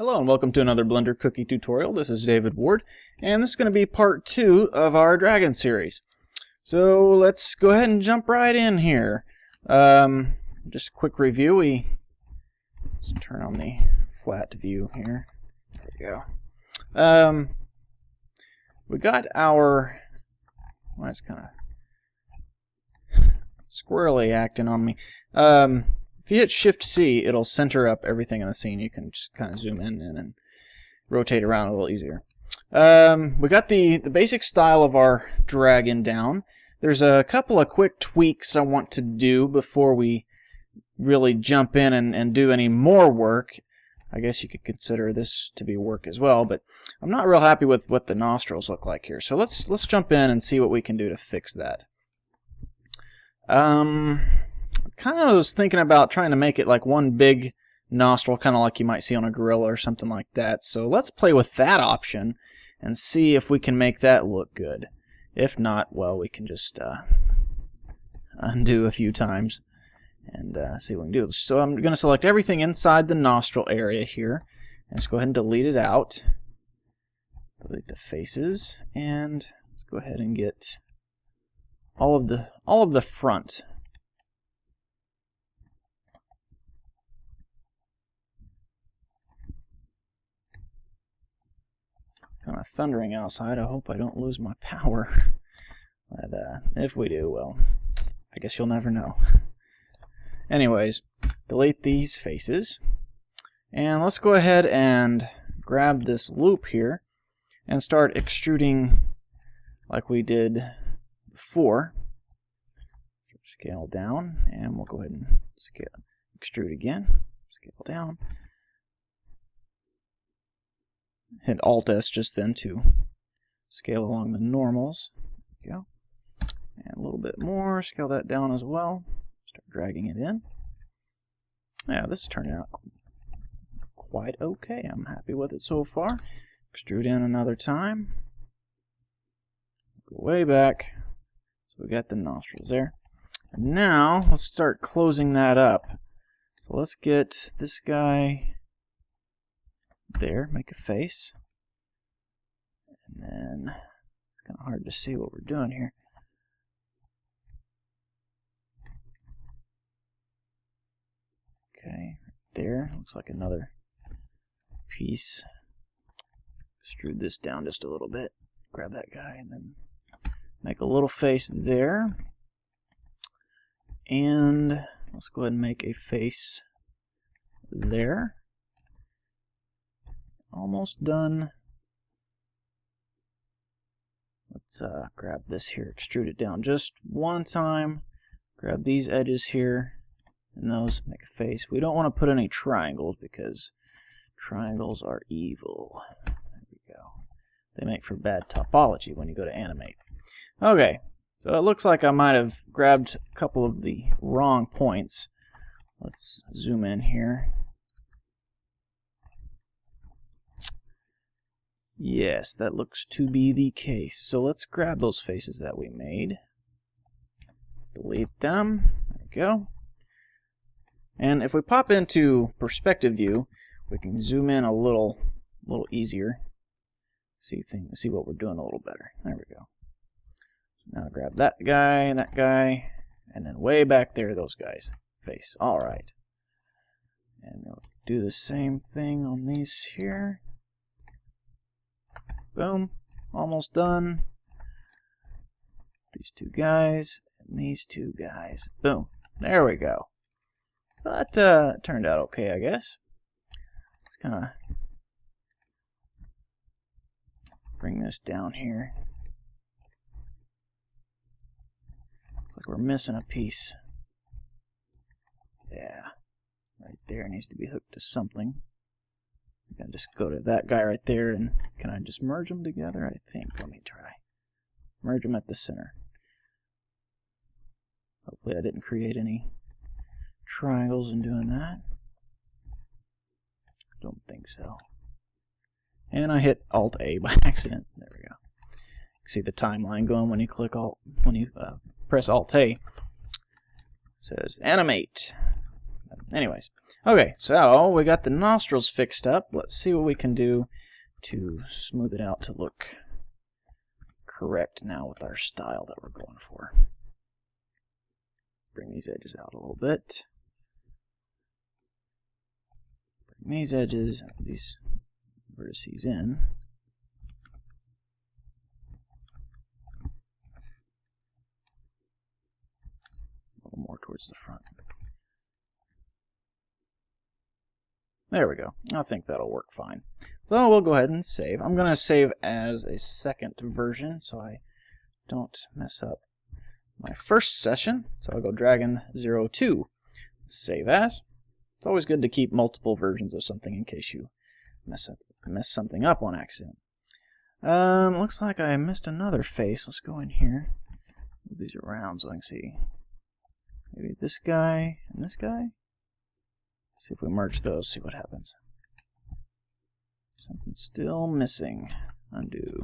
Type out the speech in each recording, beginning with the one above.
Hello and welcome to another Blender cookie tutorial. This is David Ward, and this is going to be part 2 of our dragon series. So let's go ahead and jump right in here. Just a quick review. Let's turn on the flat view here. There we go. We got our... Well, it's kind of squirrely acting on me. If you hit Shift-C, it'll center up everything in the scene. You can just kind of zoom in and rotate around a little easier. We got the basic style of our dragon down. There's a couple of quick tweaks I want to do before we really jump in and do any more work. I guess you could consider this to be work as well, but I'm not real happy with what the nostrils look like here. So let's jump in and see what we can do to fix that. Kind of was thinking about trying to make it like one big nostril, kind of like you might see on a gorilla or something like that. So let's play with that option and see if we can make that look good. If not, well, we can just undo a few times and see what we can do. So I'm going to select everything inside the nostril area here. And let's go ahead and delete it out. Delete the faces, and let's go ahead and get all of the front. Kind of thundering outside. I hope I don't lose my power. But if we do, well, I guess you'll never know. Anyways, delete these faces. And let's go ahead and grab this loop here and start extruding like we did before. Scale down, and we'll go ahead and extrude again. Scale down. Hit Alt-S just then to scale along the normals. There we go. And a little bit more. Scale that down as well. Start dragging it in. Yeah, this is turning out quite okay. I'm happy with it so far. Extrude in another time. Go way back. So we got the nostrils there. And now let's start closing that up. So let's get this guy there, make a face, and then it's kind of hard to see what we're doing here. Okay, right there, looks like another piece. Extrude this down just a little bit, grab that guy, and then make a little face there. And let's go ahead and make a face there. Almost done. Let's grab this here, extrude it down just one time. Grab these edges here and those, make a face. We don't want to put any triangles because triangles are evil. There we go. They make for bad topology when you go to animate. Okay, so it looks like I might have grabbed a couple of the wrong points. Let's zoom in here. Yes, that looks to be the case. So let's grab those faces that we made. Delete them. There we go. And if we pop into perspective view, we can zoom in a little easier. See what we're doing a little better. There we go. Now grab that guy, and then way back there, those guys' face. All right. And we'll do the same thing on these here. Boom, almost done. These two guys and these two guys. Boom, there we go. That turned out okay, I guess. Let's kind of bring this down here. Looks like we're missing a piece. Yeah, right there needs to be hooked to something. I can just go to that guy right there, and can I just merge them together? I think. Let me try. Merge them at the center. Hopefully I didn't create any triangles in doing that. Don't think so. And I hit Alt-A by accident. There we go. You can see the timeline going when you click press Alt-A. It says animate. Anyways, okay, so we got the nostrils fixed up. Let's see what we can do to smooth it out to look correct now with our style that we're going for. Bring these edges out a little bit. Bring these edges, these vertices in. A little more towards the front. There we go. I think that'll work fine. So we'll go ahead and save. I'm going to save as a second version so I don't mess up my first session. So I'll go Dragon02. Save as. It's always good to keep multiple versions of something in case you mess something up on accident. Looks like I missed another face. Let's go in here. Move these around so I can see. Maybe this guy and this guy. See if we merge those, see what happens. Something's still missing. Undo.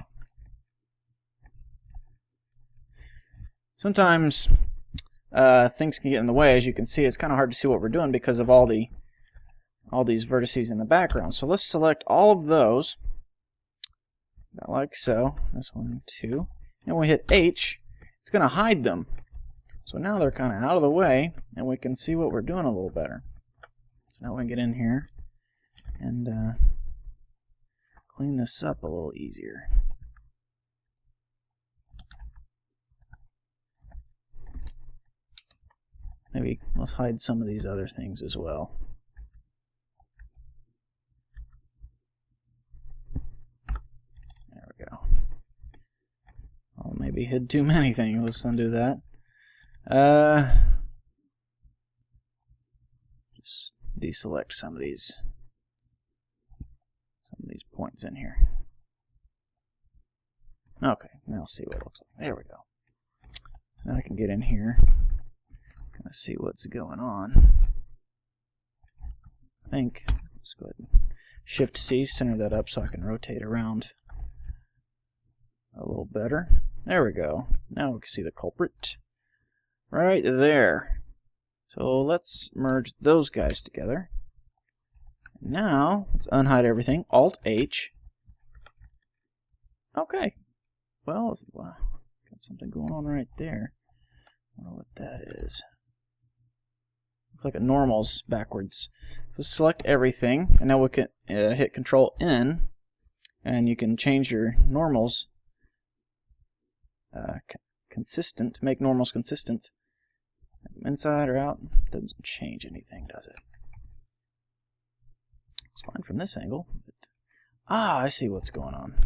Sometimes things can get in the way. As you can see, it's kind of hard to see what we're doing because of all these vertices in the background. So let's select all of those, like so. This one, two. And we hit H. It's going to hide them. So now they're kind of out of the way, and we can see what we're doing a little better. So now we can get in here and clean this up a little easier. Maybe let's hide some of these other things as well. There we go. Oh, maybe hid too many things. Let's undo that. Just deselect some of these points in here. Okay, now see what it looks like. There we go. Now I can get in here, kind of see what's going on. I think let's go ahead and Shift C, center that up so I can rotate around a little better. There we go. Now we can see the culprit right there. So let's merge those guys together. Now, let's unhide everything. Alt-H. Okay. Well, wow, got something going on right there. I don't know what that is. Looks like a normal's backwards. So select everything, and now we can hit Control-N, and you can change your normals consistent, to make normals consistent. Inside or out, doesn't change anything, does it? It's fine from this angle. But, I see what's going on.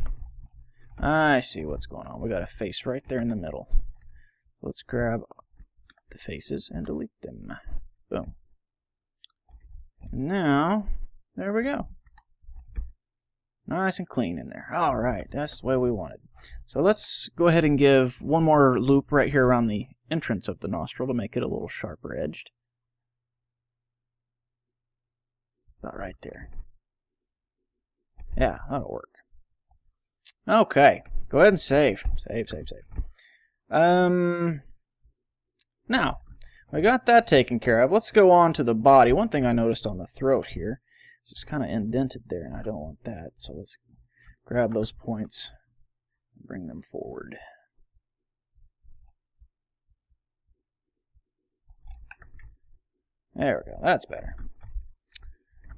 I see what's going on. We got a face right there in the middle. Let's grab the faces and delete them. Boom. Now, there we go. Nice and clean in there. Alright, that's the way we wanted. So let's go ahead and give one more loop right here around the entrance of the nostril to make it a little sharper edged. About right there. Yeah, that'll work. Okay, go ahead and save. Save. Now, we got that taken care of. Let's go on to the body. One thing I noticed on the throat here is it's kind of indented there, and I don't want that. So let's grab those points and bring them forward. There we go. That's better.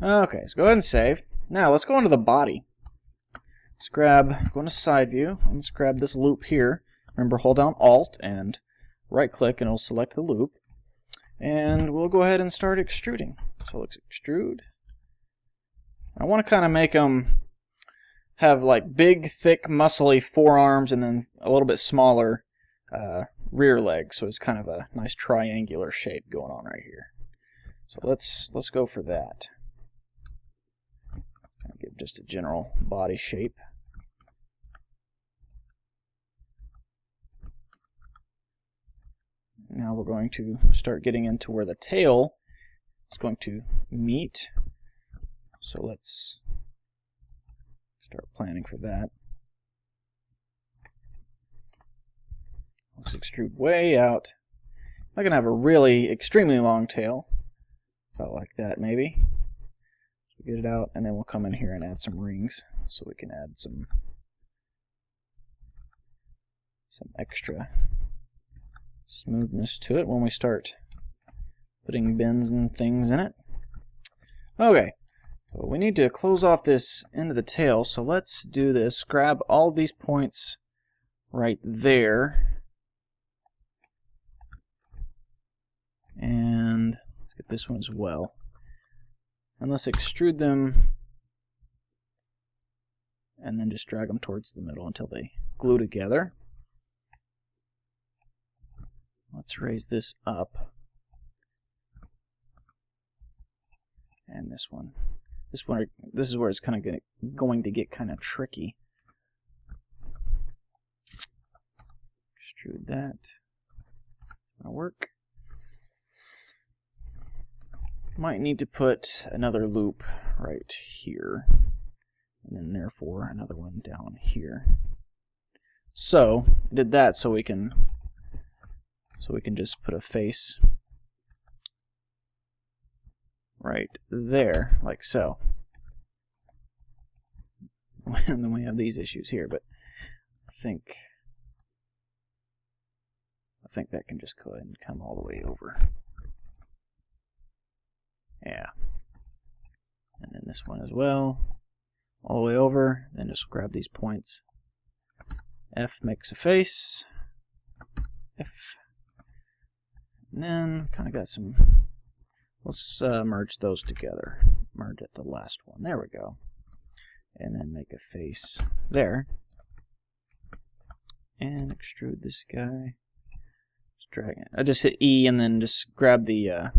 Okay, so go ahead and save. Now, let's go into the body. Let's go into side view. Let's grab this loop here. Remember, hold down Alt and right-click, and it'll select the loop. And we'll go ahead and start extruding. So let's extrude. I want to kind of make them have like big, thick, muscly forearms and then a little bit smaller rear legs. So it's kind of a nice triangular shape going on right here. So let's go for that. I'll give just a general body shape. Now we're going to start getting into where the tail is going to meet. So let's start planning for that. Let's extrude way out. I'm going to have a really extremely long tail. About like that, maybe. So get it out, and then we'll come in here and add some rings, so we can add some extra smoothness to it when we start putting bends and things in it. Okay, so we need to close off this end of the tail, so let's do this. Grab all these points right there, and let's get this one as well. And let's extrude them, and then just drag them towards the middle until they glue together. Let's raise this up. And this one. This is where it's kind of going to get kind of tricky. Extrude that. That'll work. Might need to put another loop right here, and then therefore another one down here. So I did that so we can just put a face right there, like so. And then we have these issues here, but I think that can just go ahead and come all the way over. Yeah. And then this one as well, all the way over. Then just grab these points. F makes a face. F. And then kind of got some. Let's merge those together. Merge at the last one. There we go. And then make a face there. And extrude this guy. Just drag it. I just hit E and then just grab the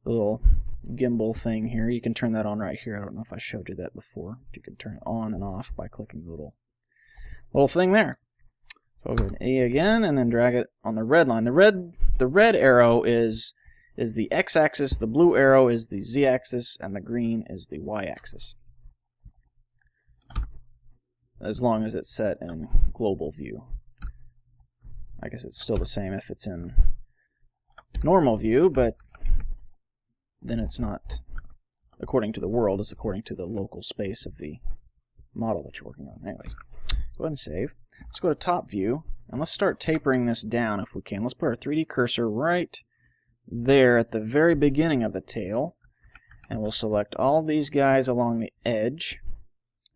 little gimbal thing here. You can turn that on right here. I don't know if I showed you that before. You can turn it on and off by clicking the little thing there. So I'll go to A again and then drag it on the red line. The red arrow is the x-axis, the blue arrow is the z-axis, and the green is the y-axis. As long as it's set in global view. I guess it's still the same if it's in normal view, but then it's not according to the world, it's according to the local space of the model that you're working on. Anyways, go ahead and save. Let's go to top view, and let's start tapering this down if we can. Let's put our 3D cursor right there at the very beginning of the tail, and we'll select all these guys along the edge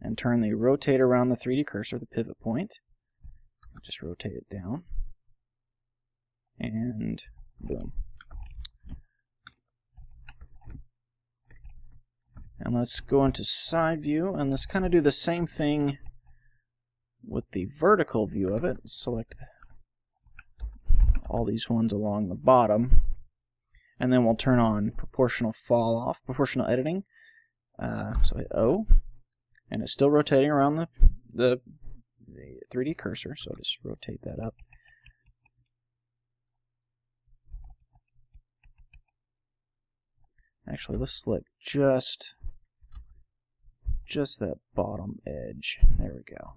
and turn the rotate around the 3D cursor, the pivot point. Just rotate it down, and boom. And let's go into side view, and let's kind of do the same thing with the vertical view of it. Select all these ones along the bottom, and then we'll turn on proportional fall off, proportional editing. So hit O, and it's still rotating around the 3D cursor, so just rotate that up. Actually, let's select just that bottom edge. There we go.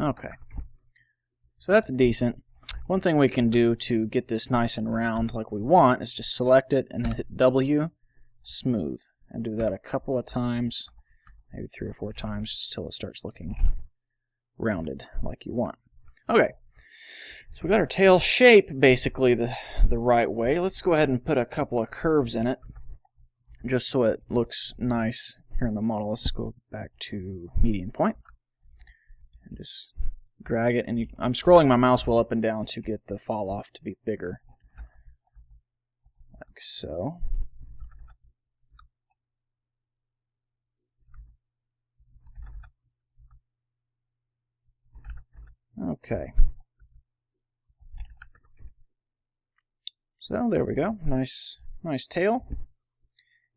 Okay, so that's decent. One thing we can do to get this nice and round like we want is just select it and then hit W, smooth, and do that a couple of times, maybe 3 or 4 times, until it starts looking rounded like you want. Okay, so we got our tail shape basically the right way. Let's go ahead and put a couple of curves in it, just so it looks nice here in the model. Let's go back to median point and just drag it, and I'm scrolling my mouse wheel up and down to get the fall off to be bigger, like so. Okay, so there we go. Nice tail.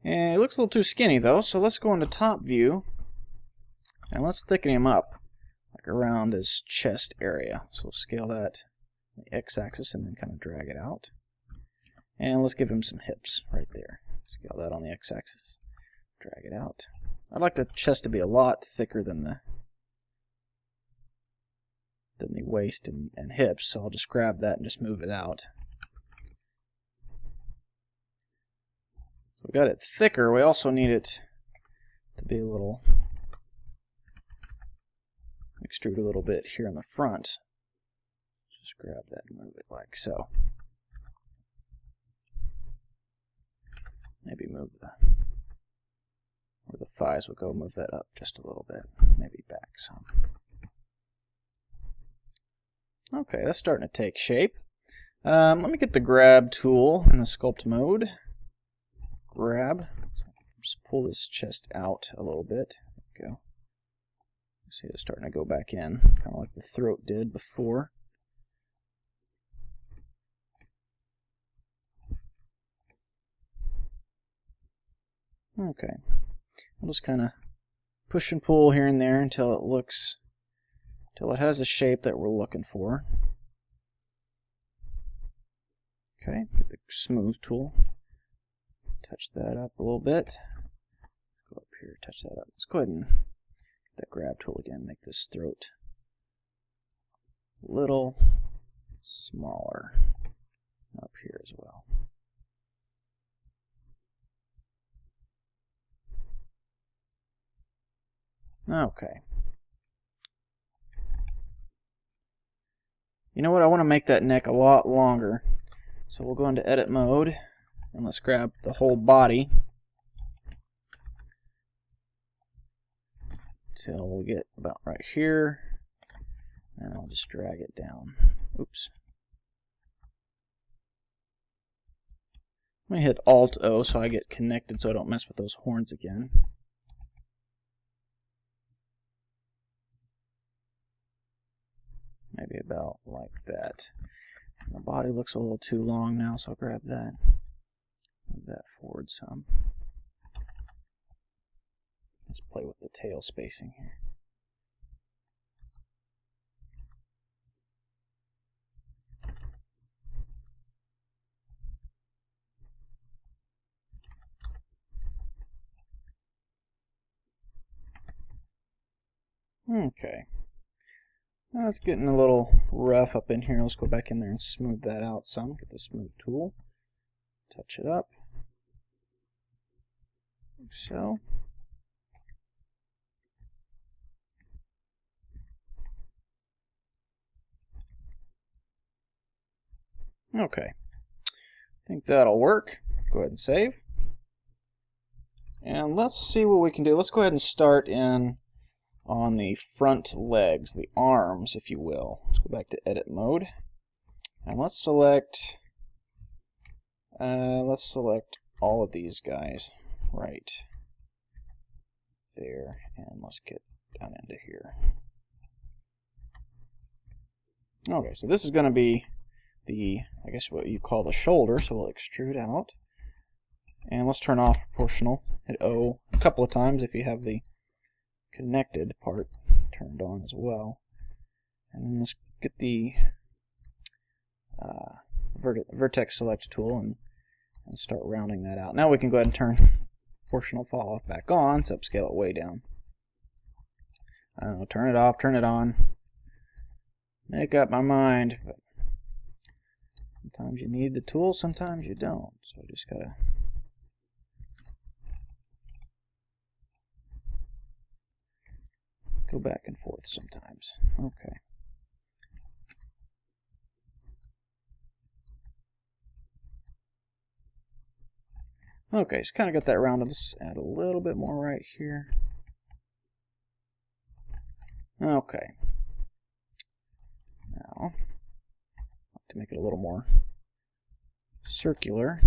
And it looks a little too skinny though, so let's go into top view and let's thicken him up like around his chest area. So we'll scale that on the x-axis and then kind of drag it out. And let's give him some hips right there. Scale that on the x-axis, drag it out. I'd like the chest to be a lot thicker than the waist and hips, so I'll just grab that and just move it out. we got it thicker, we also need it to be a little extrude a little bit here in the front. Just grab that and move it like so. Maybe move where the thighs would go, move that up just a little bit, maybe back some. Okay, that's starting to take shape. Let me get the grab tool in the sculpt mode. Grab. Just pull this chest out a little bit. There we go. See, it's starting to go back in, kind of like the throat did before. Okay. I'll just kind of push and pull here and there until it has a shape that we're looking for. Okay, get the smooth tool. Touch that up a little bit. Go up here, touch that up. Let's go ahead and get that grab tool again, make this throat a little smaller up here as well. Okay. You know what? I want to make that neck a lot longer. So we'll go into edit mode and let's grab the whole body till we get about right here, and I'll just drag it down. Oops. Let me hit Alt-O so I get connected so I don't mess with those horns again. Maybe about like that. The body looks a little too long now, so I'll grab that. Move that forward some. Let's play with the tail spacing here. Okay. Now it's getting a little rough up in here. Let's go back in there and smooth that out some. Get the smooth tool. Touch it up. Like so. Okay. I think that'll work. Go ahead and save. And let's see what we can do. Let's go ahead and start in on the front legs, the arms, if you will. Let's go back to edit mode. And let's select all of these guys right there. And let's get down into here. Okay, so this is going to be the, I guess what you call the shoulder, so we'll extrude out. And let's turn off proportional. Hit O a couple of times if you have the connected part turned on as well. And then let's get the vertex select tool and start rounding that out. Now we can go ahead and turn proportional fall off back on, so upscale it way down. I don't know, turn it off, turn it on. Make up my mind, but sometimes you need the tool, sometimes you don't. So I just gotta go back and forth sometimes. Okay. Okay, so kind of got that rounded. Let's add a little bit more right here. Okay. Now, to make it a little more circular.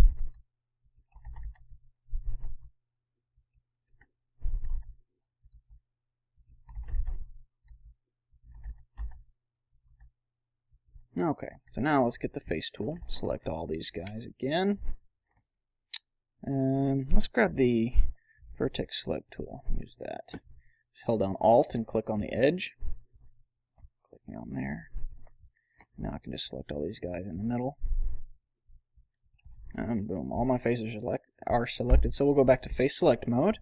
Okay, so now let's get the face tool. Select all these guys again. And let's grab the vertex select tool. Use that. Just hold down Alt and click on the edge. Clicking on there. Now I can just select all these guys in the middle. And boom, all my faces are selected. So we'll go back to face select mode.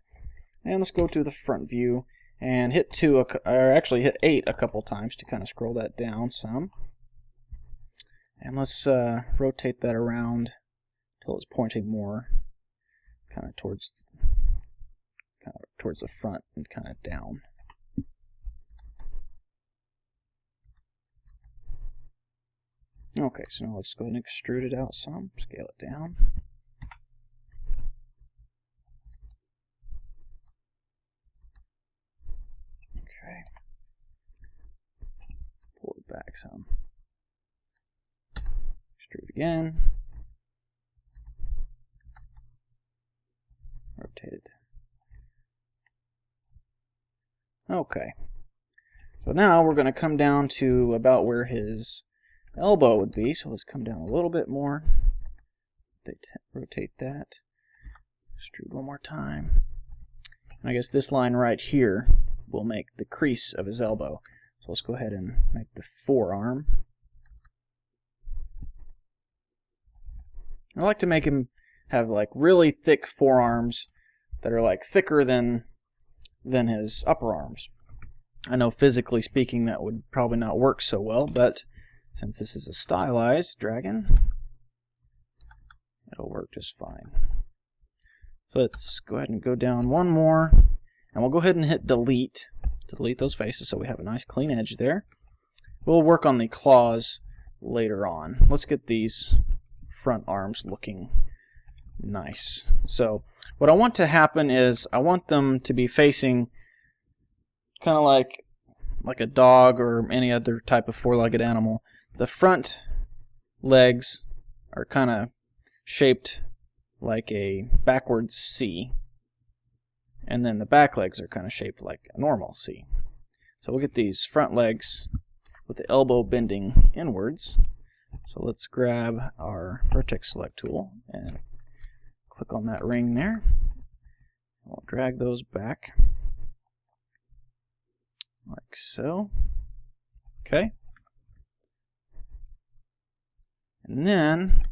And let's go to the front view and hit 2, or actually hit 8 a couple times to kind of scroll that down some. And let's rotate that around until it's pointing more kind of towards the front and kind of down. Okay, so now let's go ahead and extrude it out some, scale it down. Okay. Pull it back some. Extrude again. Rotate it. Okay. So now we're going to come down to about where his elbow would be. So let's come down a little bit more. Rotate that. Extrude one more time. And I guess this line right here will make the crease of his elbow. So let's go ahead and make the forearm. I like to make him have like really thick forearms that are like thicker than his upper arms. I know physically speaking that would probably not work so well, but since this is a stylized dragon, it'll work just fine. So let's go ahead and go down one more, and we'll go ahead and hit delete to delete those faces so we have a nice clean edge there. We'll work on the claws later on. Let's get these front arms looking nice. So what I want to happen is I want them to be facing kind of like a dog or any other type of four-legged animal. The front legs are kind of shaped like a backwards C, and then the back legs are kind of shaped like a normal C. So we'll get these front legs with the elbow bending inwards. So let's grab our vertex select tool and click on that ring there. We'll drag those back like so. Okay. And then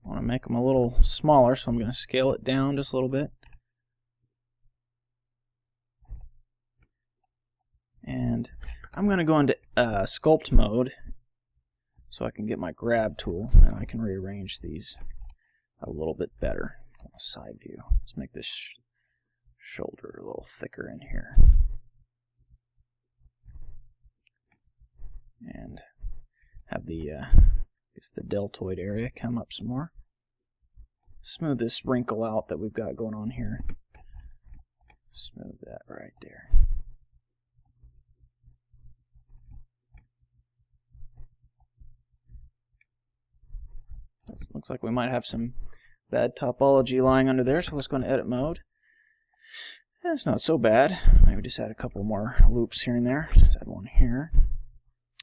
I want to make them a little smaller, so I'm going to scale it down just a little bit. And I'm going to go into sculpt mode so I can get my grab tool and I can rearrange these a little bit better. Side view. Let's make this shoulder a little thicker in here. And have the the deltoid area come up some more. Smooth this wrinkle out that we've got going on here. Smooth that right there. This looks like we might have some bad topology lying under there, so let's go into edit mode. That's not so bad. Maybe just add a couple more loops here and there. Let's add one here.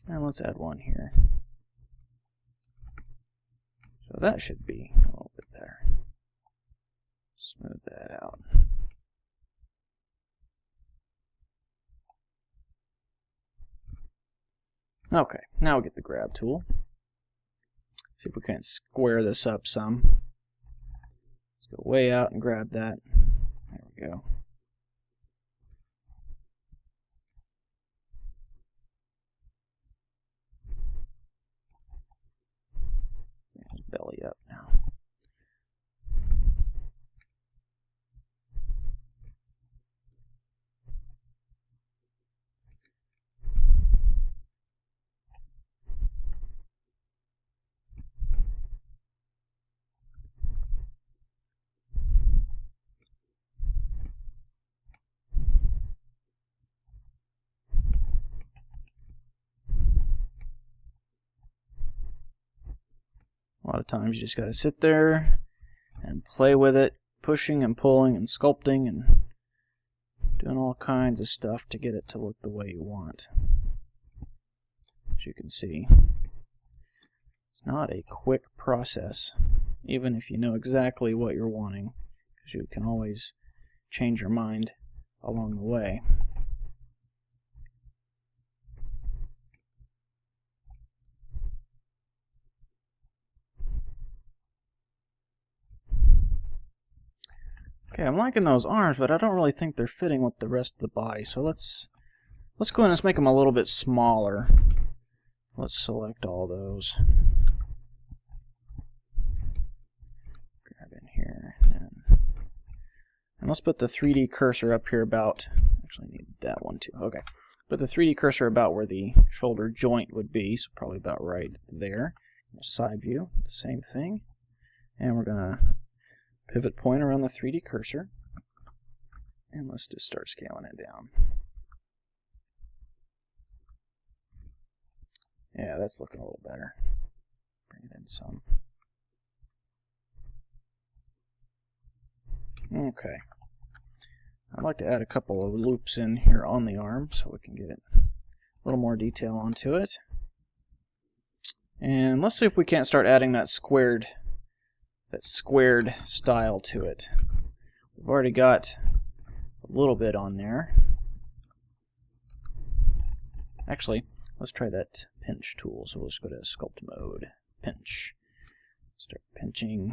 And let's add one here. So that should be a little bit better. Smooth that out. Okay, now we get the grab tool. See if we can't square this up some. Let's go way out and grab that. There we go. Belly up now. A lot of times you just got to sit there and play with it, pushing and pulling and sculpting and doing all kinds of stuff to get it to look the way you want. As you can see, it's not a quick process, even if you know exactly what you're wanting, because you can always change your mind along the way. Okay, I'm liking those arms, but I don't really think they're fitting with the rest of the body. So let's go ahead and let's make them a little bit smaller. Let's select all those. Grab in here. And let's put the 3D cursor up here about, actually I need that one too. Okay. Put the 3D cursor about where the shoulder joint would be, so probably about right there. Side view, the same thing. And we're going to pivot point around the 3D cursor. And let's just start scaling it down. Yeah, that's looking a little better. Bring it in some. Okay. I'd like to add a couple of loops in here on the arm so we can get a little more detail onto it. And let's see if we can't start adding that squared style to it. We've already got a little bit on there. Actually, let's try that pinch tool. So we'll just go to sculpt mode, pinch. Start pinching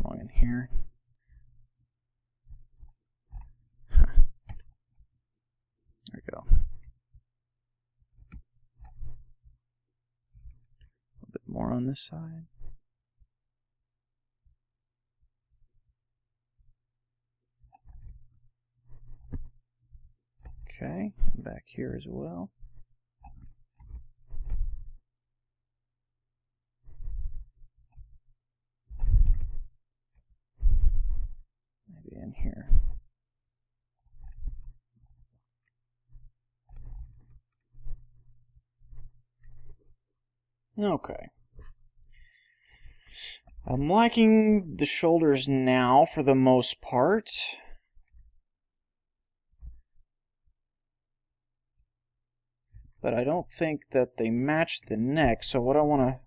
along in here. There we go. A little bit more on this side. Okay, and back here as well. Maybe in here. Okay. I'm liking the shoulders now for the most part. But I don't think that they match the neck, so what I want to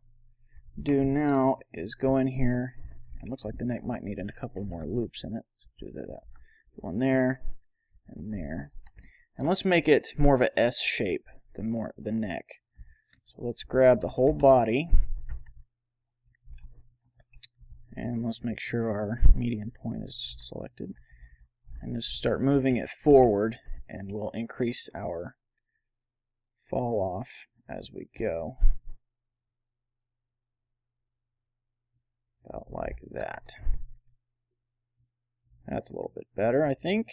do now is go in here. It looks like the neck might need a couple more loops in it. Do that. One there and there. And let's make it more of an S shape than the neck. So let's grab the whole body. And let's make sure our median point is selected. And just start moving it forward, and we'll increase our fall off as we go. About like that. That's a little bit better, I think.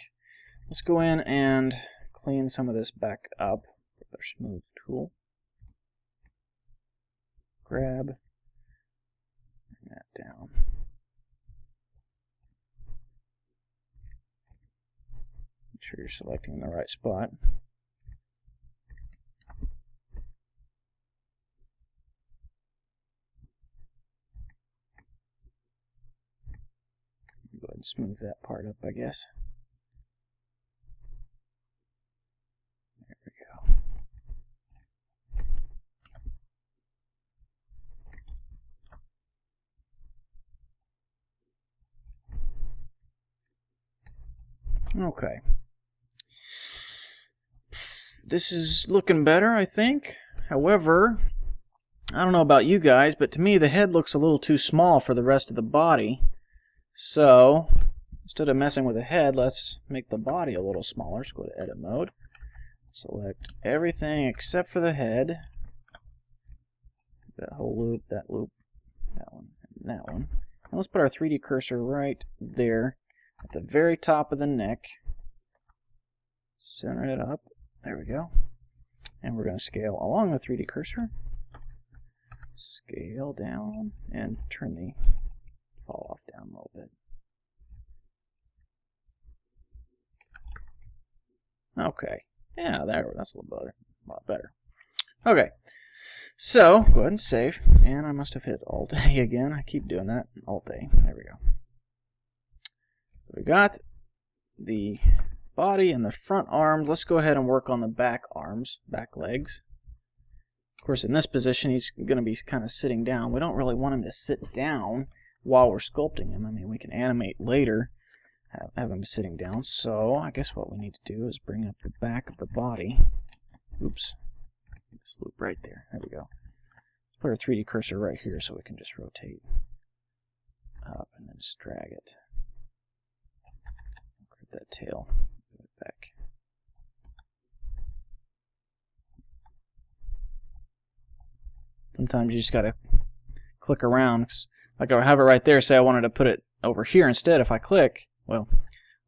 Let's go in and clean some of this back up with our smooth tool. Grab, bring that down. Make sure you're selecting the right spot. Go ahead and smooth that part up, I guess. There we go. Okay. This is looking better, I think. However, I don't know about you guys, but to me the head looks a little too small for the rest of the body. So, instead of messing with the head, let's make the body a little smaller. Let's go to edit mode. Select everything except for the head. That whole loop, that loop, that one, and that one. And let's put our 3D cursor right there at the very top of the neck. Center it up. There we go. And we're going to scale along the 3D cursor. Scale down and turn the fall off down a little bit. Okay. Yeah, that's a little better. A lot better. Okay. So, go ahead and save. And I must have hit Alt A again. I keep doing that. Alt A. There we go. We got the body and the front arms. Let's go ahead and work on the back arms, back legs. Of course, in this position, he's going to be kind of sitting down. We don't really want him to sit down while we're sculpting him. I mean, we can animate later, have him sitting down. So I guess what we need to do is bring up the back of the body. Oops. Just loop right there. There we go. Put our 3D cursor right here so we can just rotate up and then just drag it. Grab that tail. Put it back. Sometimes you just got to click around. Like I have it right there, say I wanted to put it over here instead, if I click, well,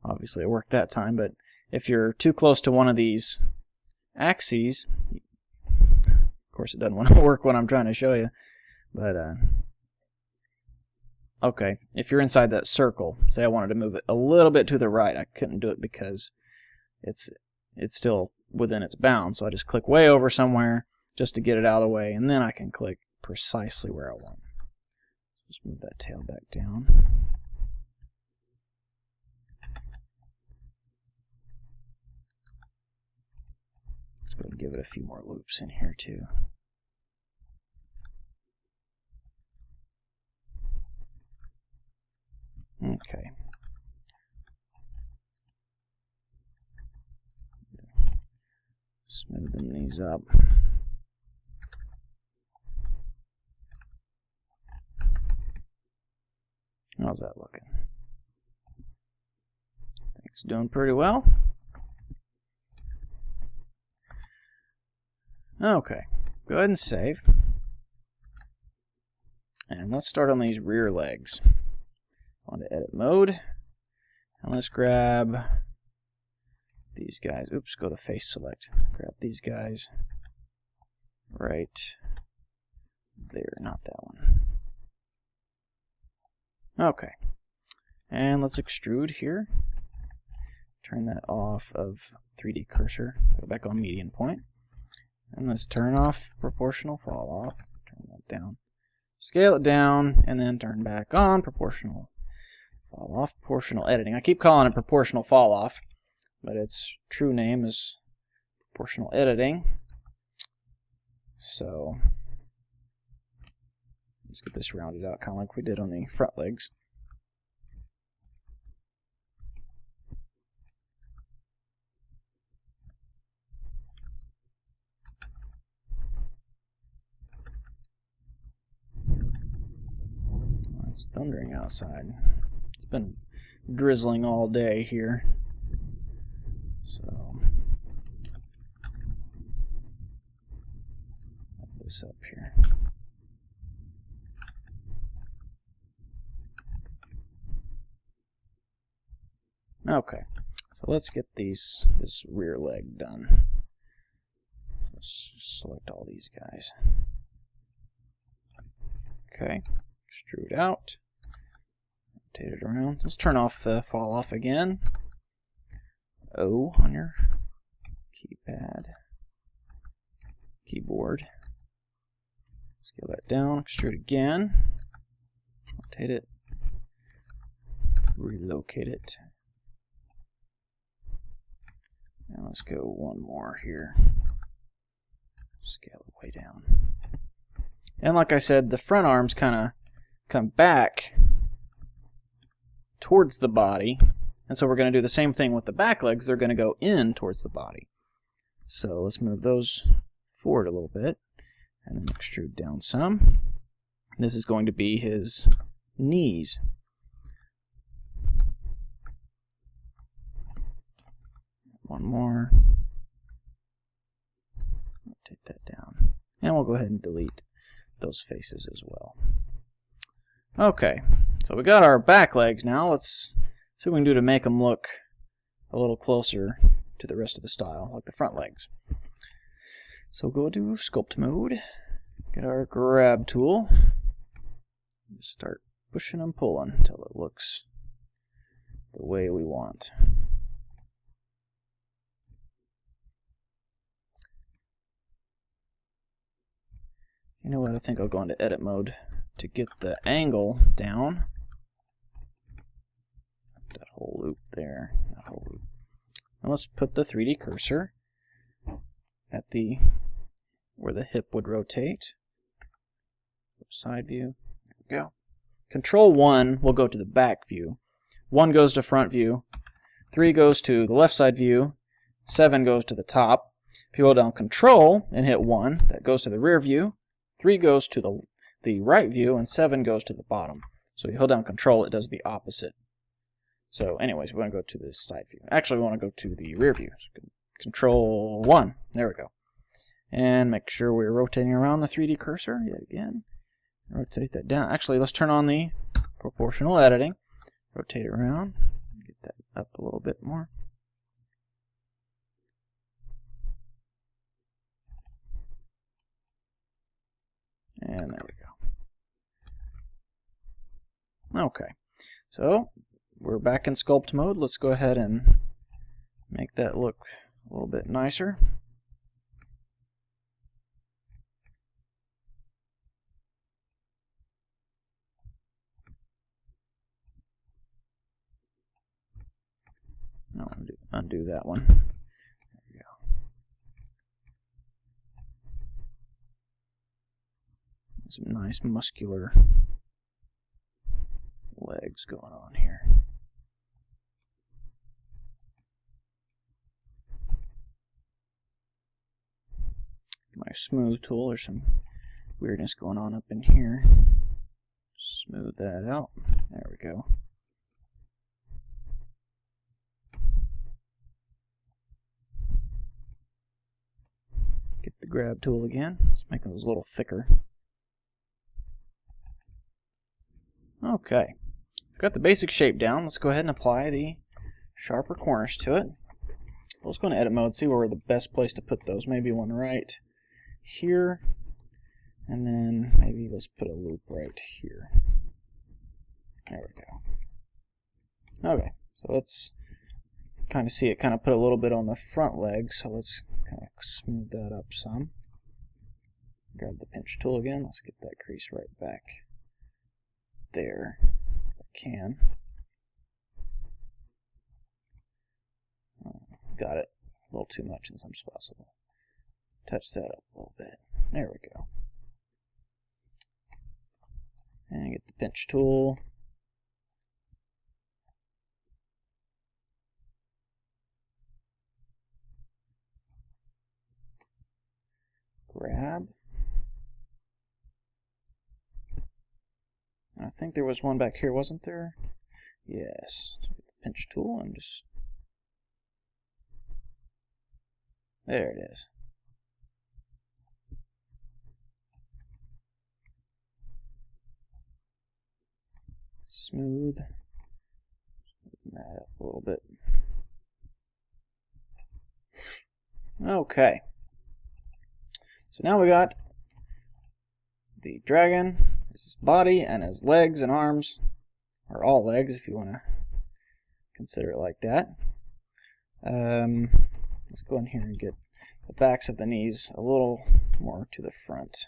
obviously it worked that time, but if you're too close to one of these axes, of course it doesn't want to work when I'm trying to show you, but okay, if you're inside that circle, say I wanted to move it a little bit to the right, I couldn't do it because it's still within its bounds, so I just click way over somewhere just to get it out of the way, and then I can click precisely where I want. Just move that tail back down. Let's go ahead and give it a few more loops in here too. Okay. Smoothing these up. How's that looking? I think it's doing pretty well. Okay, go ahead and save. And let's start on these rear legs. On to edit mode. And let's grab these guys. Oops, go to face select. Grab these guys right there, not that one. Okay, and let's extrude here. Turn that off of 3D cursor. Go back on median point. And let's turn off proportional fall off. Turn that down. Scale it down, and then turn back on proportional fall off. Proportional editing. I keep calling it proportional fall off, but its true name is proportional editing. So let's get this rounded out, kind of like we did on the front legs. It's thundering outside. It's been drizzling all day here. So put this up here. Okay, so let's get this rear leg done. Let's select all these guys. Okay, extrude out, rotate it around. Let's turn off the fall off again. O on your keyboard. Scale that down, extrude again, rotate it, relocate it. And let's go one more here. Scale it way down. And like I said, the front arms kind of come back towards the body. And so we're going to do the same thing with the back legs. They're going to go in towards the body. So let's move those forward a little bit. And then extrude down some. This is going to be his knees. One more. Take that down. And we'll go ahead and delete those faces as well. Okay, so we got our back legs now. Let's see what we can do to make them look a little closer to the rest of the style, like the front legs. So go to sculpt mode, get our grab tool, just start pushing and pulling until it looks the way we want. You know what, I think I'll go into edit mode to get the angle down. That whole loop there, that whole loop. And let's put the 3D cursor at where the hip would rotate. Side view, there we go. Control 1 will go to the back view. 1 goes to front view. 3 goes to the left side view. 7 goes to the top. If you hold down Control and hit 1, that goes to the rear view. 3 goes to the right view, and 7 goes to the bottom. So you hold down Control, it does the opposite. So anyways, we want to go to this side view. Actually, we want to go to the rear view. So Control 1. There we go. And make sure we're rotating around the 3D cursor yet again. Rotate that down. Actually, let's turn on the proportional editing. rotate it around, get that up a little bit more. And there we go. Okay, so we're back in sculpt mode. Let's go ahead and make that look a little bit nicer. No, undo that one. There we go. Some nice muscular legs going on here. My smooth tool, there's some weirdness going on up in here. Smooth that out. There we go. Get the grab tool again. Let's make those a little thicker. Okay. Got the basic shape down. Let's go ahead and apply the sharper corners to it. Let's go into edit mode, see where the best place to put those. Maybe one right here, and then maybe let's put a loop right here. There we go. Okay, so let's kind of see it kind of put a little bit on the front leg, so let's kind of smooth that up some. Grab the pinch tool again. Let's get that crease right back there if I can. Got it a little too much in some spots. So touch that up a little bit. There we go. And get the pinch tool. Grab. I think there was one back here, wasn't there? Yes. So get the pinch tool and just... There it is. Smooth. Open that up a little bit. Okay. So now we got the dragon, his body, and his legs and arms, or all legs if you want to consider it like that. Let's go in here and get the backs of the knees a little more to the front.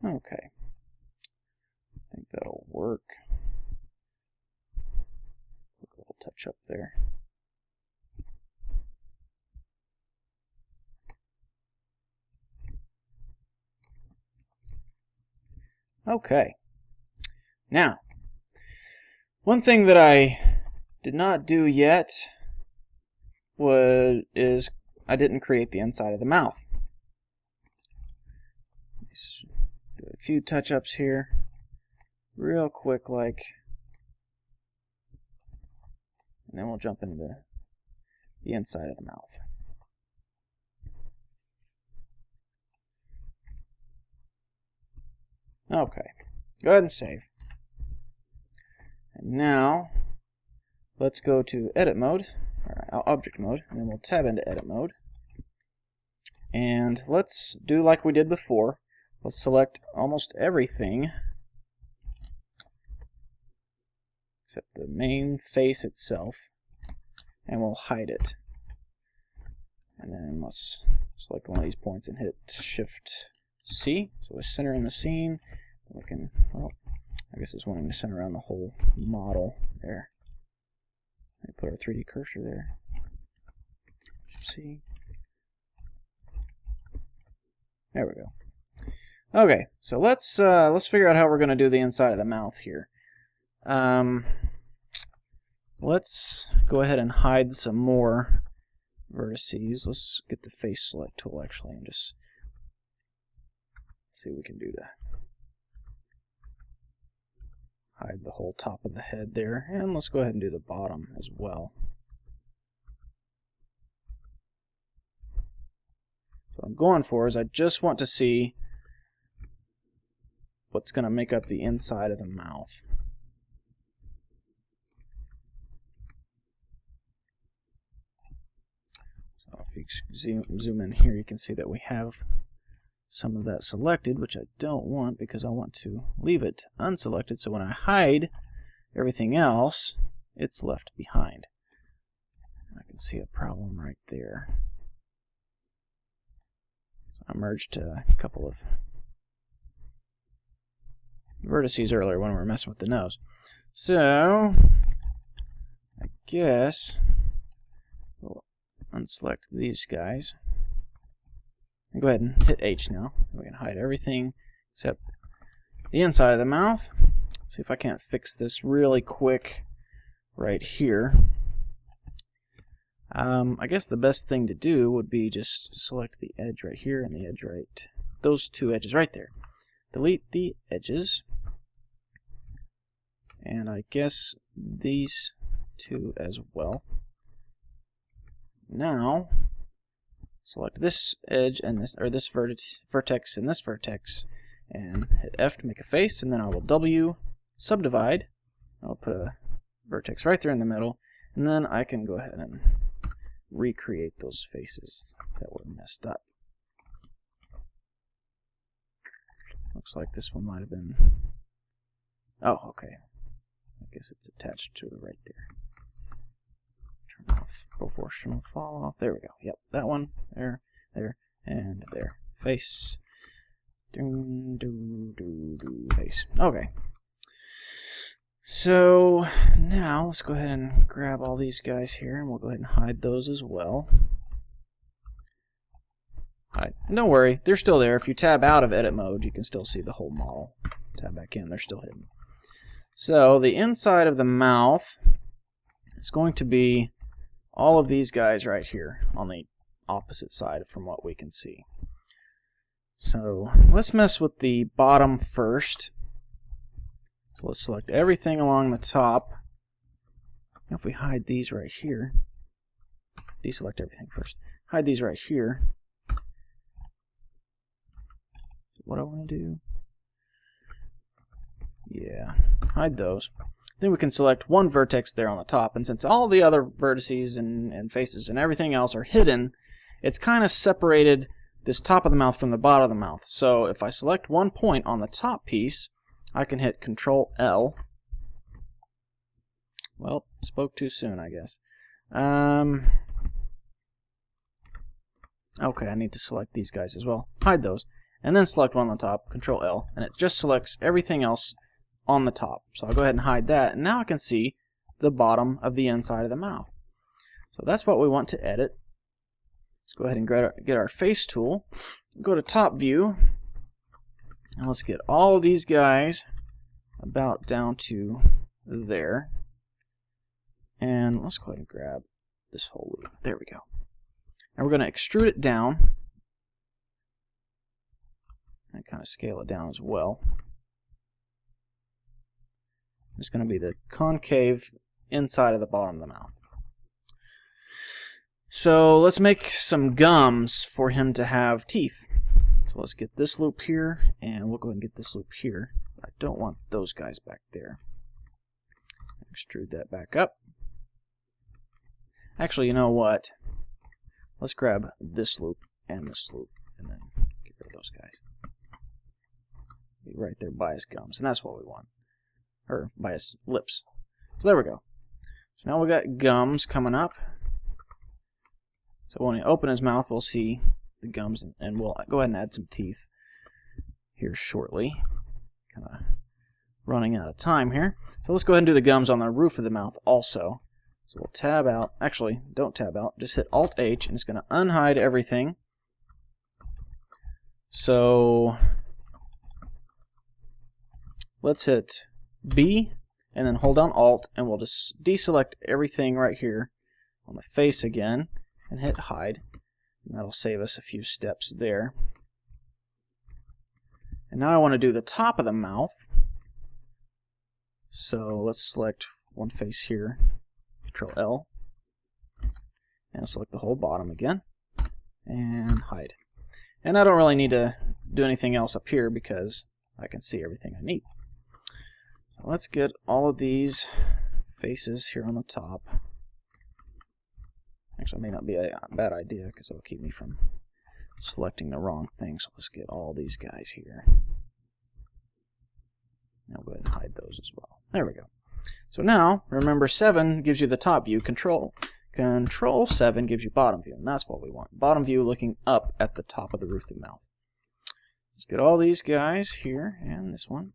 Okay, I think that'll work. Put a little touch up there. Okay, now, one thing that I did not do yet is I didn't create the inside of the mouth. Let's do a few touch-ups here, real quick like, and then we'll jump into the inside of the mouth. Okay, go ahead and save. And now, let's go to edit mode, or object mode, and then we'll tab into edit mode. And let's do like we did before. Let's select almost everything except the main face itself, and we'll hide it. And then let's select one of these points and hit Shift C. So we're centering the scene. We can, well, I guess it's wanting to center around the whole model there. Let me put our 3D cursor there. Shift C. There we go. Okay, so let's figure out how we're going to do the inside of the mouth here. Let's go ahead and hide some more vertices. Let's get the face select tool actually and just see what we can do to hide the whole top of the head there, and let's go ahead and do the bottom as well. So what I'm going for is I just want to see what's going to make up the inside of the mouth. So if you zoom in here, you can see that we have some of that selected, which I don't want because I want to leave it unselected, so when I hide everything else, it's left behind. I can see a problem right there. So I merged a couple of vertices earlier when we were messing with the nose. So I guess we'll unselect these guys. Go ahead and hit H now. We can hide everything except the inside of the mouth. See if I can't fix this really quick right here. I guess the best thing to do would be just select the edge right here and the edge right, those two edges right there. Delete the edges. And I guess these two as well. Now select this edge and this, or this vertex and this vertex, and hit F to make a face, and then I will W subdivide. I'll put a vertex right there in the middle, and then I can go ahead and recreate those faces that were messed up. Looks like this one might have been... Oh, okay. I guess it's attached to it right there. Turn off proportional fall off. There we go. Yep, that one. There, there, and there. Face. Face. Okay. So now let's go ahead and grab all these guys here, and we'll go ahead and hide those as well. Hide. Don't worry, they're still there. If you tab out of edit mode, you can still see the whole model. Tab back in, they're still hidden. So the inside of the mouth is going to be all of these guys right here on the opposite side from what we can see. So let's mess with the bottom first. So let's select everything along the top. Now if we hide these right here, deselect everything first. Hide these right here. What I want to do? Yeah, hide those. Then we can select one vertex there on the top, and since all the other vertices and faces and everything else are hidden, it's kind of separated this top of the mouth from the bottom of the mouth. So if I select one point on the top piece, I can hit Control L. Well, spoke too soon, I guess. Okay, I need to select these guys as well. Hide those, and then select one on the top, Control L, and it just selects everything else on the top. So I'll go ahead and hide that, and now I can see the bottom of the inside of the mouth. So that's what we want to edit. Let's go ahead and get our face tool, go to top view, and let's get all of these guys about down to there. And let's go ahead and grab this whole loop. There we go. And we're going to extrude it down and kind of scale it down as well. It's going to be the concave inside of the bottom of the mouth. So let's make some gums for him to have teeth. So let's get this loop here, and we'll go ahead and get this loop here. I don't want those guys back there. Extrude that back up. Actually, you know what? Let's grab this loop and this loop, and then get rid of those guys. Be right there by his gums, and that's what we want. Or by his lips. So there we go. So now we got gums coming up. So when we open his mouth, we'll see the gums, and we'll go ahead and add some teeth here shortly. Kind of running out of time here. So let's go ahead and do the gums on the roof of the mouth also. So we'll tab out. Actually, don't tab out. Just hit Alt-H, and it's going to unhide everything. So let's hit B, and then hold down Alt, and we'll just deselect everything right here on the face again, and hit Hide. And that'll save us a few steps there. And now I want to do the top of the mouth. So let's select one face here, Control L, and select the whole bottom again, and hide. And I don't really need to do anything else up here because I can see everything I need. So let's get all of these faces here on the top. Actually, it may not be a bad idea because it'll keep me from selecting the wrong thing. So let's get all these guys here. I'll go ahead and hide those as well. There we go. So now, remember 7 gives you the top view. Control 7 gives you bottom view, and that's what we want. Bottom view looking up at the top of the roof of the mouth. Let's get all these guys here, and this one.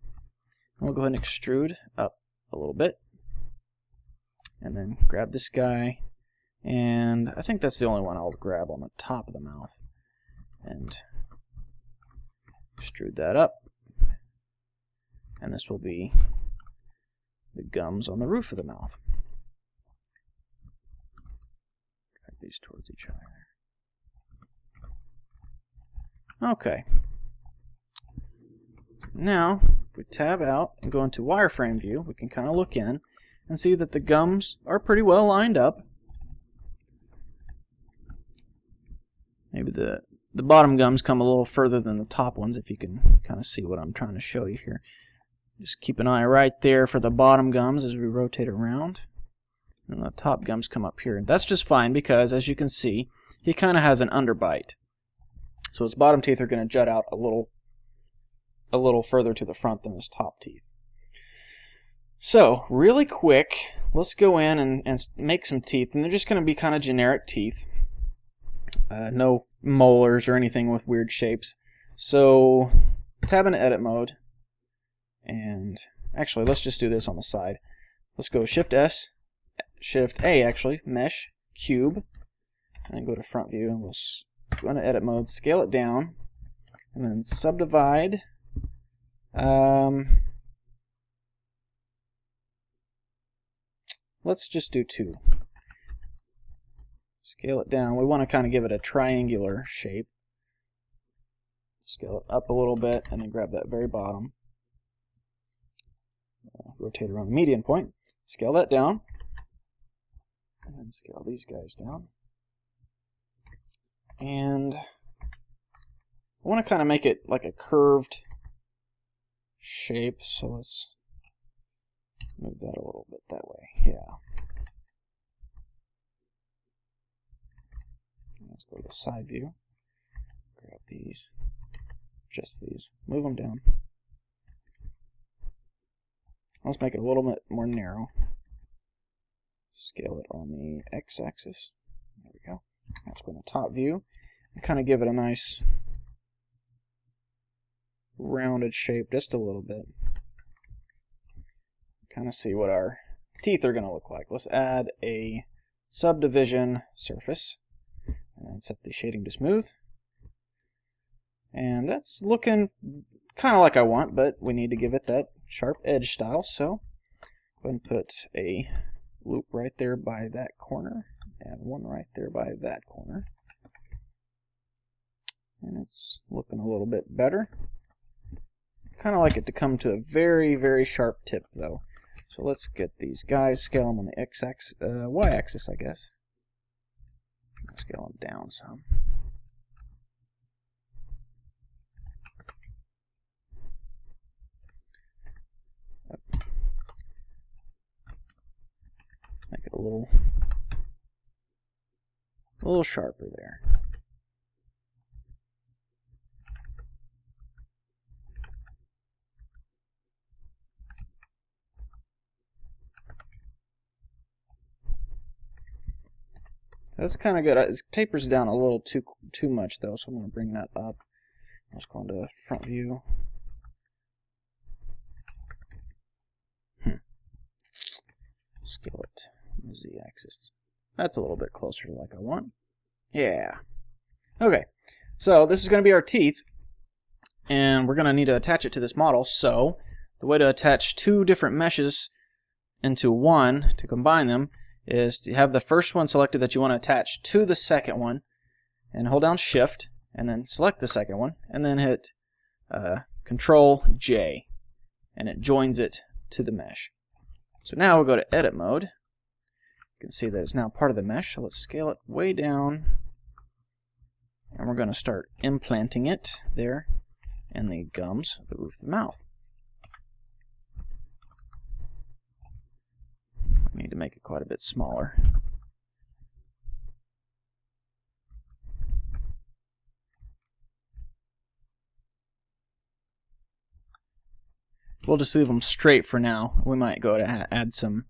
We'll go ahead and extrude up a little bit. And then grab this guy, and I think that's the only one I'll grab on the top of the mouth. And extrude that up. And this will be the gums on the roof of the mouth. Drag these towards each other. Okay. Now, if we tab out and go into wireframe view, we can kind of look in and see that the gums are pretty well lined up. Maybe the bottom gums come a little further than the top ones, if you can kind of see what I'm trying to show you here. Just keep an eye right there for the bottom gums as we rotate around. And the top gums come up here. And that's just fine because, as you can see, he kind of has an underbite. So his bottom teeth are going to jut out a little further to the front than his top teeth. So, really quick, let's go in and make some teeth. And they're just going to be kind of generic teeth. No molars or anything with weird shapes. So, tab into edit mode. And actually, let's just do this on the side. Let's go Shift S, Shift A actually, Mesh, Cube, and then go to Front View, and we'll go into Edit Mode, scale it down, and then subdivide. Let's just do 2. Scale it down. We want to kind of give it a triangular shape. Scale it up a little bit, and then grab that very bottom. Rotate around the median point, scale that down, and then scale these guys down. And I want to kind of make it like a curved shape, so let's move that a little bit that way. Yeah. Let's go to the side view, grab these, just these, move them down. Let's make it a little bit more narrow. Scale it on the x-axis. There we go. Let's go to top view and kind of give it a nice rounded shape just a little bit. Kind of see what our teeth are going to look like. Let's add a subdivision surface and set the shading to smooth. And that's looking kind of like I want, but we need to give it that sharp edge style, so go ahead and put a loop right there by that corner and one right there by that corner. And it's looking a little bit better. Kind of like it to come to a very, very sharp tip though. So let's get these guys, scale them on the x-axis, y-axis I guess. Scale them down some. Make it a little sharper there. So that's kind of good. It tapers down a little too much though, so I'm going to bring that up. Let's go into front view. Scale it on the z-axis. That's a little bit closer to like I want. Yeah. Okay, so this is going to be our teeth, and we're going to need to attach it to this model. So the way to attach 2 different meshes into one to combine them is to have the first one selected that you want to attach to the second one, and hold down Shift, and then select the second one, and then hit Control J, and it joins it to the mesh. So now we'll go to edit mode. You can see that it's now part of the mesh, so let's scale it way down. And we're going to start implanting it there in the gums, the roof of the mouth. I need to make it quite a bit smaller. We'll just leave them straight for now. We might go to add some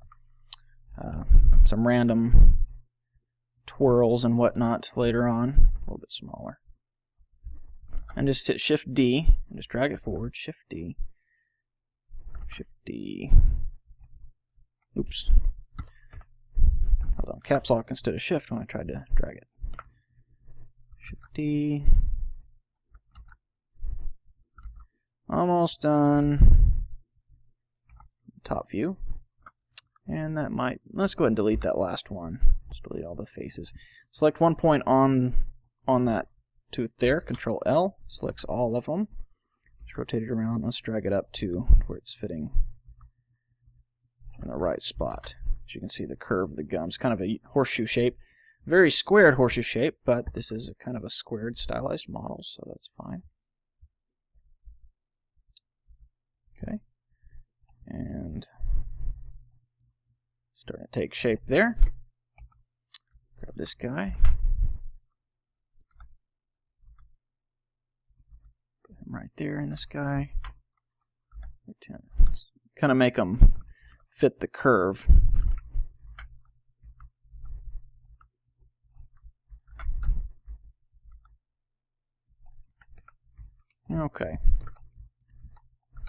random twirls and whatnot later on, a little bit smaller. And just hit Shift D and just drag it forward. Shift D. Shift D. Oops. Hold on. Caps Lock instead of Shift when I tried to drag it. Shift D. Almost done. Top view. And that might, let's go ahead and delete that last one. Just delete all the faces. Select one point on that tooth there, Control L, selects all of them. Just rotate it around. Let's drag it up to where it's fitting in the right spot. As you can see, the curve of the gums, kind of a horseshoe shape. Very squared horseshoe shape, but this is kind of a squared stylized model, so that's fine. Okay. And starting to take shape there. Grab this guy. Put him right there in this guy. Kind of make them fit the curve. Okay.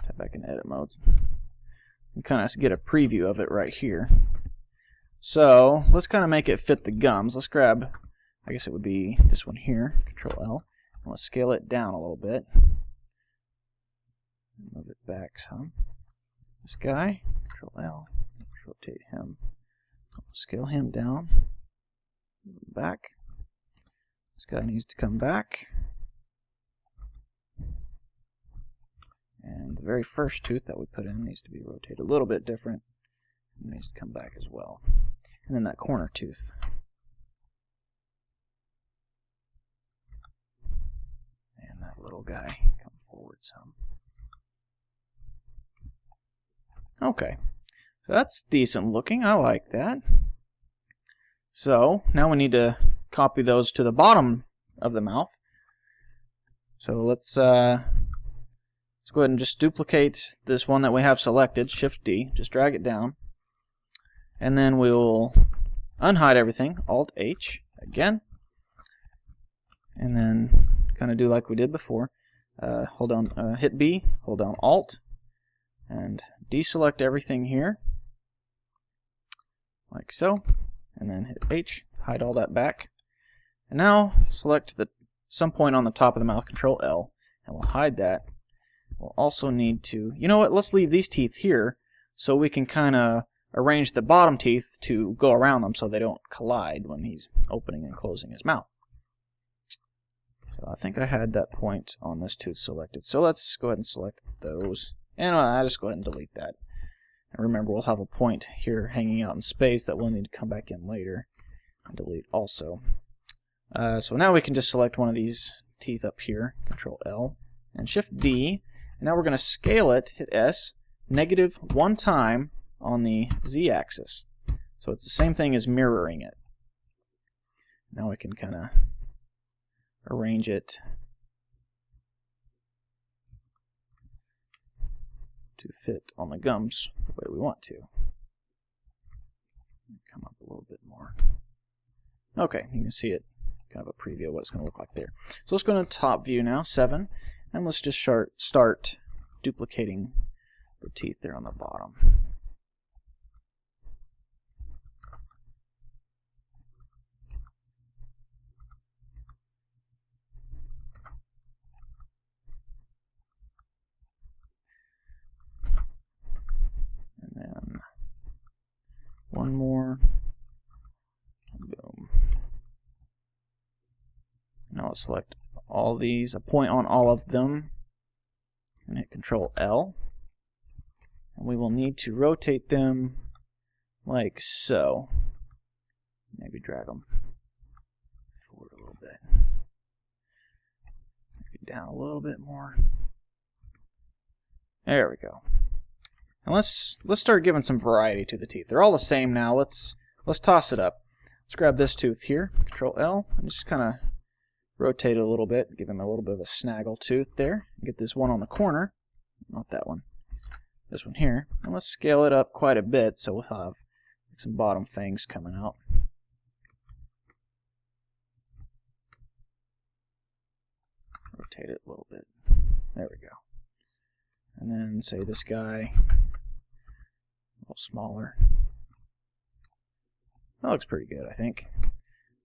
Tap back in edit mode. You kind of get a preview of it right here. So let's kind of make it fit the gums. Let's grab, I guess it would be this one here, Control L. And let's scale it down a little bit. Move it back some. This guy, Control L, rotate him. Scale him down. Move him back. This guy needs to come back. And the very first tooth that we put in needs to be rotated a little bit different. It needs to come back as well. And then that corner tooth. And that little guy come forward some. Okay. So that's decent looking. I like that. So now we need to copy those to the bottom of the mouth. So let's go ahead and just duplicate this one that we have selected, Shift D, just drag it down. And then we'll unhide everything, Alt H again. And then kind of do like we did before. Hold on, hit B, hold down Alt, and deselect everything here, like so. And then hit H, hide all that back. And now select some point on the top of the mouth, Control L, and we'll hide that. We'll also need to, you know what, let's leave these teeth here so we can kind of arrange the bottom teeth to go around them so they don't collide when he's opening and closing his mouth. So I think I had that point on this tooth selected. So let's go ahead and select those. And I'll just go ahead and delete that. And remember, we'll have a point here hanging out in space that we'll need to come back in later and delete also. So now we can just select one of these teeth up here, Control L, and Shift D. And now we're going to scale it, hit S, -1 time on the Z-axis. So it's the same thing as mirroring it. Now we can kind of arrange it to fit on the gums the way we want to. Come up a little bit more. Okay, you can see it, kind of a preview of what it's going to look like there. So let's go to top view now, 7, and let's just start duplicating the teeth there on the bottom. And then one more. Boom. Now let's select all these, a point on all of them, and hit Control L. And we will need to rotate them like so. Maybe drag them forward a little bit. Maybe down a little bit more. There we go. And let's start giving some variety to the teeth. They're all the same now. Let's toss it up. Let's grab this tooth here. Control L and just kind of rotate it a little bit. Give him a little bit of a snaggle tooth there. Get this one on the corner. Not that one. This one here. And let's scale it up quite a bit so we'll have some bottom fangs coming out. Rotate it a little bit. There we go. And then say this guy a little smaller. That looks pretty good, I think.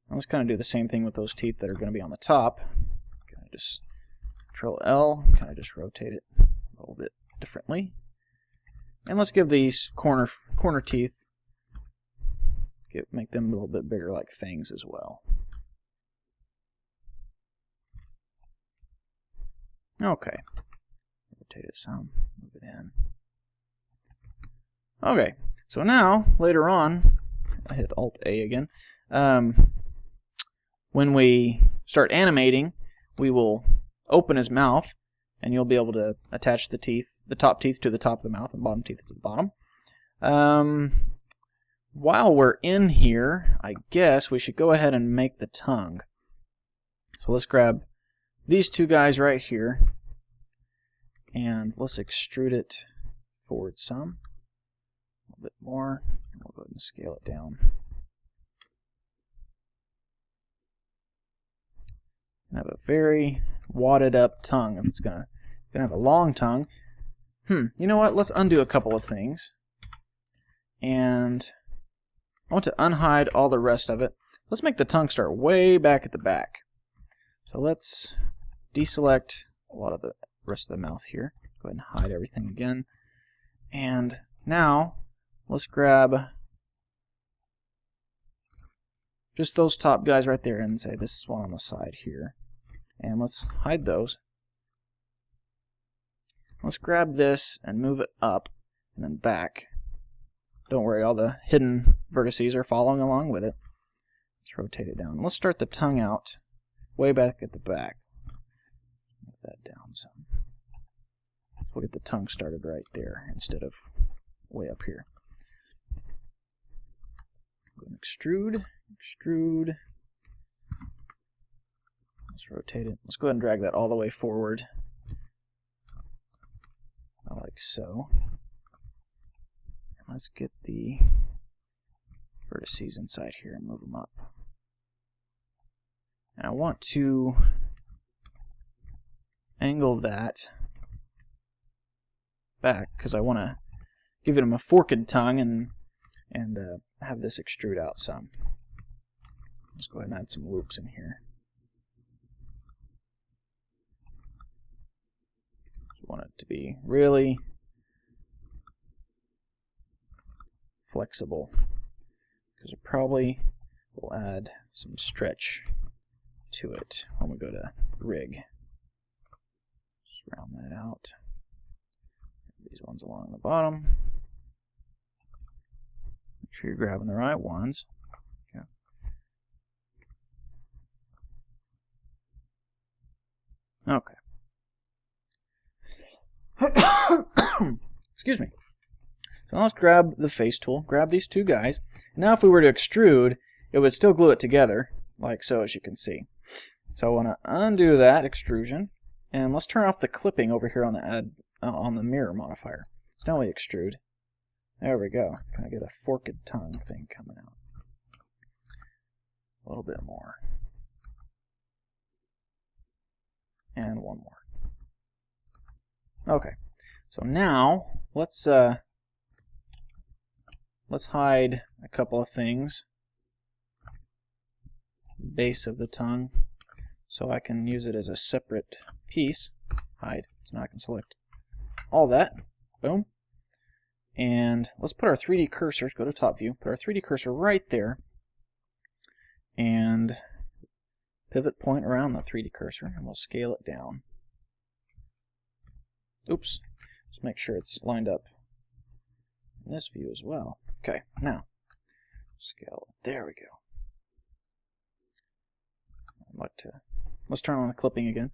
Now let's kind of do the same thing with those teeth that are going to be on the top. Kind of just Control L, kind of just rotate it a little bit differently. And let's give these corner teeth, make them a little bit bigger like fangs as well. Okay. Rotate it some, move it in. Okay, so now, later on, I hit Alt-A again, when we start animating, we will open his mouth, and you'll be able to attach the teeth, the top teeth to the top of the mouth and bottom teeth to the bottom. While we're in here, I guess we should go ahead and make the tongue. So let's grab these two guys right here, and let's extrude it forward some, a little bit more, and we'll go ahead and scale it down. And have a very wadded up tongue. If it's gonna have a long tongue. You know what? Let's undo a couple of things, and I want to unhide all the rest of it. Let's make the tongue start way back at the back. So let's deselect a lot of the rest of the mouth here. Go ahead and hide everything again. And now let's grab just those top guys right there and say this is one on the side here. And let's hide those. Let's grab this and move it up and then back. Don't worry, all the hidden vertices are following along with it. Let's rotate it down. Let's start the tongue out way back at the back. Move that down some. We'll get the tongue started right there instead of way up here. Go and extrude, extrude. Let's rotate it. Let's go ahead and drag that all the way forward. Like so. And let's get the vertices inside here and move them up. And I want to angle that back because I want to give him a forked tongue and have this extrude out some. Let's go ahead and add some loops in here. We want it to be really flexible because it probably will add some stretch to it when we go to rig. Just round that out. These ones along the bottom. Make sure you're grabbing the right ones. Okay. Excuse me. So let's grab the face tool, grab these two guys. Now if we were to extrude, it would still glue it together, like so, as you can see. So I want to undo that extrusion, and let's turn off the clipping over here on the mirror modifier. So now we extrude. There we go. Kind of get a forked tongue thing coming out. A little bit more. And one more. Okay. So now let's hide a couple of things. Base of the tongue, so I can use it as a separate piece. Hide. So now I can select all that. Boom. And let's put our 3D cursor, go to top view, put our 3D cursor right there, and pivot point around the 3D cursor, and we'll scale it down. Oops. Let's make sure it's lined up in this view as well. Okay, now scale it. There we go. Let's turn on the clipping again.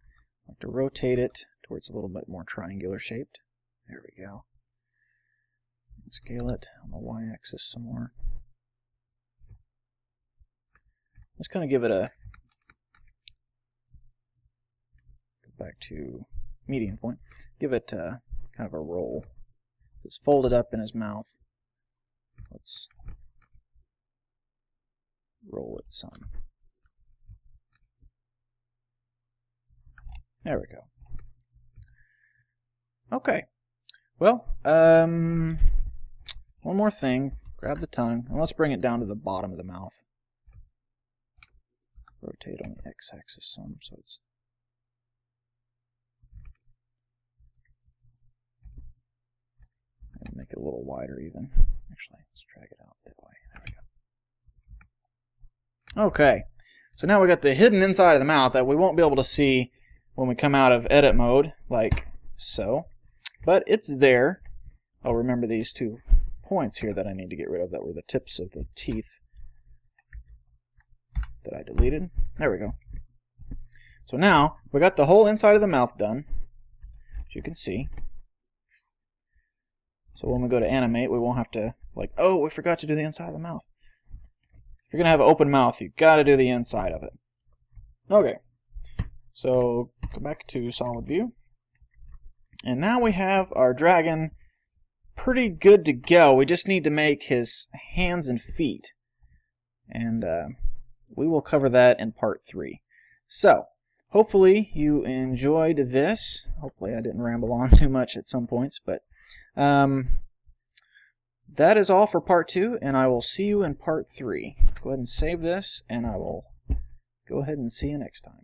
I'd like to rotate it towards a little bit more triangular shaped. There we go. Scale it on the y-axis some more. Let's kind of give it a, go back to median point, give it kind of a roll. It's folded up in his mouth. Let's roll it some. There we go. Okay. Well, one more thing. Grab the tongue, and let's bring it down to the bottom of the mouth. Rotate on the x-axis some, so it's make it a little wider even. Actually, let's drag it out that way. There we go. Okay, so now we got the hidden inside of the mouth that we won't be able to see when we come out of edit mode, like so. But it's there. I'll remember these 2 points here that I need to get rid of that were the tips of the teeth that I deleted. There we go. So now we got the whole inside of the mouth done, as you can see. So when we go to animate, we won't have to, like, oh, we forgot to do the inside of the mouth. If you're going to have an open mouth, you've got to do the inside of it. Okay. So go back to solid view. And now we have our dragon pretty good to go. We just need to make his hands and feet. And we will cover that in part 3. So, hopefully you enjoyed this. Hopefully I didn't ramble on too much at some points, but that is all for part 2, and I will see you in part 3. Go ahead and save this, and I will go ahead and see you next time.